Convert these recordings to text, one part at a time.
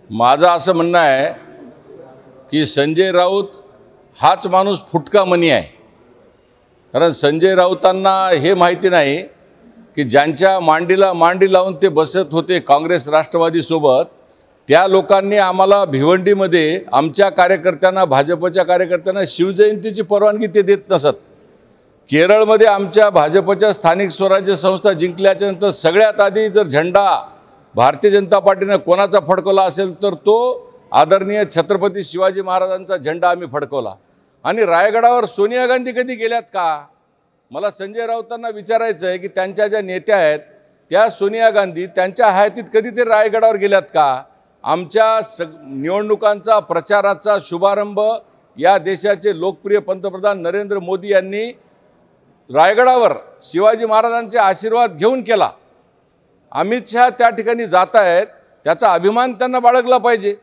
माझं असं म्हणणं आहे की संजय राऊत हाच माणूस फुटका मनी आहे। कारण संजय राऊतांना हे माहिती नाही की ज्यांच्या मांडीला मांडी लावून ते बसत होते काँग्रेस राष्ट्रवादी सोबत, त्या लोकांनी आम्हाला भिवंडीमध्ये आमच्या कार्यकर्त्यांना, भाजपच्या कार्यकर्त्यांना शिवजयंतीची परवानगी ते देत नसत। केरळमध्ये आमच्या भाजपच्या स्थानिक स्वराज्य संस्था जिंकल्याच्या नंतर सगळ्यात आधी जर झेंडा भारतीय जनता पार्टीने कोणाचा फडकवला असेल तर तो आदरणीय छत्रपती शिवाजी महाराजांचा झेंडा आम्ही फडकवला। आणि रायगडावर सोनिया गांधी कधी गेल्यात का? मला संजय राऊतांना विचारायचं आहे की त्यांच्या ज्या नेत्या आहेत त्या सोनिया गांधी त्यांच्या हयातीत कधी ते रायगडावर गेल्यात का? आमच्या निवडणुकांचा प्रचाराचा शुभारंभ या देशाचे लोकप्रिय पंतप्रधान नरेंद्र मोदी यांनी रायगडावर शिवाजी महाराजांचे आशीर्वाद घेऊन केला। अमित शहा त्या ठिकाणी जात आहेत, त्याचा अभिमान त्यांना बाळगला पाहिजे।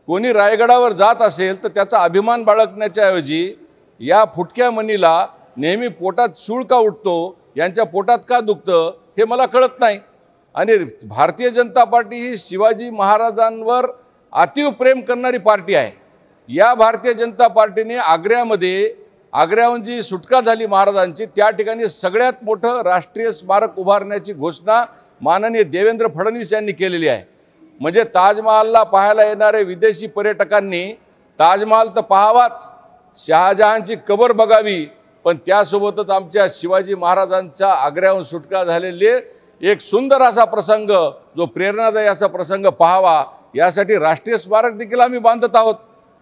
कोणी रायगडावर जात असेल तर त्याचा अभिमान बाळगण्याच्या ऐवजी या फुटक्या मनीला नेहमी पोटात सूळ का उठतो, यांच्या पोटात का दुखतं हे मला कळत नाही। आणि भारतीय जनता पार्टी ही शिवाजी महाराजांवर अतीव प्रेम करणारी पार्टी आहे। या भारतीय जनता पार्टीने आग्र्याहून जी सुटका झाली महाराजांची, त्या ठिकाणी सगळ्यात मोठं राष्ट्रीय स्मारक उभारण्याची घोषणा माननीय देवेंद्र फडणवीस यांनी केलेली आहे। म्हणजे ताजमहलला पाहायला येणारे विदेशी पर्यटकांनी ताजमहल तर पाहावाच, शहाजहानची कबर बघावी, पण त्यासोबतच आमच्या शिवाजी महाराजांचा आग्र्याहून सुटका झालेले एक सुंदर असा प्रसंग, जो प्रेरणादायी असा प्रसंग पाहावा, यासाठी राष्ट्रीय स्मारक देखील आम्ही बांधत आहोत।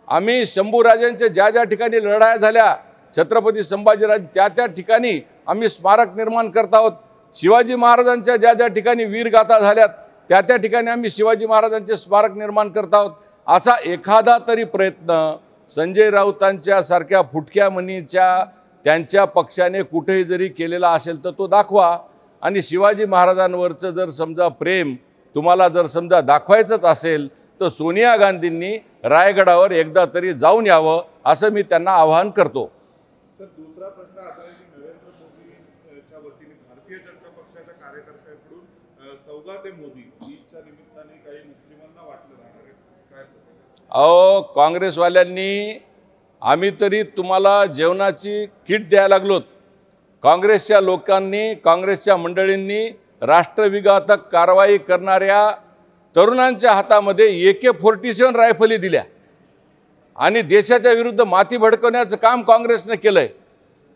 आम्ही शंभूराजांच्या ज्या ठिकाणी लढाया झाल्या, छत्रपती संभाजीराज त्या ठिकाणी आम्ही स्मारक निर्माण करत आहोत। शिवाजी महाराजांच्या ज्या ठिकाणी वीरगाथा झाल्यात त्या ठिकाणी आम्ही शिवाजी महाराजांचे स्मारक निर्माण करत आहोत। असा एखादा तरी प्रयत्न संजय राऊतांच्या सारख्या फुटक्या मनीच्या त्यांच्या पक्षाने कुठेही जरी केलेला असेल तर तो दाखवा। आणि शिवाजी महाराजांवरचं जर समजा प्रेम तुम्हाला जर समजा दाखवायचंच असेल तर सोनिया गांधींनी रायगडावर एकदा तरी जाऊन यावं, असं मी त्यांना आवाहन करतो। सर, दुसरा प्रश्न असा आहे की नरेंद्र मोदीच्या वतीने भारतीय जनता पक्षाच्या कार्यकर्त्यांकडून सौगात मोदी ईदच्या निमित्ताने काही मुस्लिमांना वाटलं जाणार आहे, काय? अहो, काँग्रेसवाल्यांनी आम्ही तरी तुम्हाला जेवणाची किट द्यायला लागलोत। काँग्रेसच्या लोकांनी, काँग्रेसच्या मंडळींनी राष्ट्रविघातक कारवाई करणाऱ्या तरुणांच्या हातामध्ये AK-47 रायफली दिल्या आणि देशाच्या विरुद्ध माती भडकवण्याचं काम काँग्रेसने केलंय।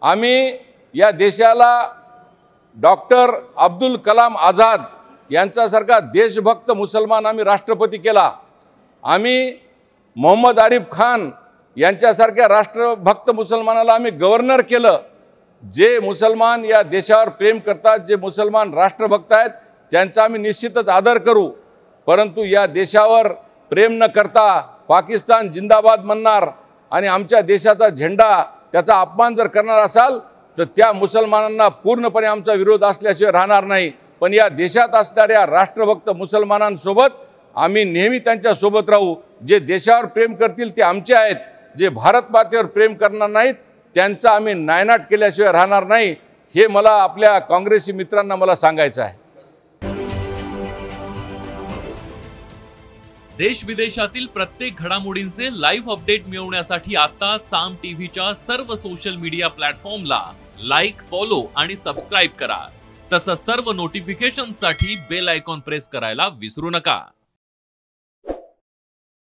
आम्ही या देशाला डॉक्टर अब्दुल कलाम आझाद यांच्यासारखा देशभक्त मुसलमान आम्ही राष्ट्रपती केला। आम्ही मोहम्मद आरिफ खान यांच्यासारख्या राष्ट्रभक्त मुसलमानाला आम्ही गव्हर्नर केलं। जे मुसलमान या देशावर प्रेम करतात, जे मुसलमान राष्ट्रभक्त आहेत, त्यांचा आम्ही निश्चितच आदर करू। परंतु या देशावर प्रेम न करता पाकिस्तान जिंदाबाद म्हणणार आणि आमच्या देशाचा झेंडा त्याचा अपमान जर करणार असाल तर त्या मुसलमानांना पूर्णपणे आमचा विरोध असल्याशिवाय राहणार नाही। पण या देशात असणाऱ्या राष्ट्रभक्त मुसलमानांसोबत आम्ही नेहमी त्यांच्या सोबत राहू। जे देशावर प्रेम करतील ते आमचे आहेत, जे भारत मातेवर प्रेम करणार नाहीत त्यांचा आम्ही नायनाट केल्याशिवाय राहणार नाही, हे मला आपल्या काँग्रेसी मित्रांना मला सांगायचं आहे। देश विदेशातील प्रत्येक घडामोडींचे लाईव्ह अपडेट मिळवण्यासाठी आता साम टीव्हीच्या सर्व सोशल मीडिया प्लॅटफॉर्मला लाईक, फॉलो आणि सबस्क्राईब करा। तसंच सर्व नोटिफिकेशनसाठी बेल आयकॉन प्रेस करायला विसरू नका।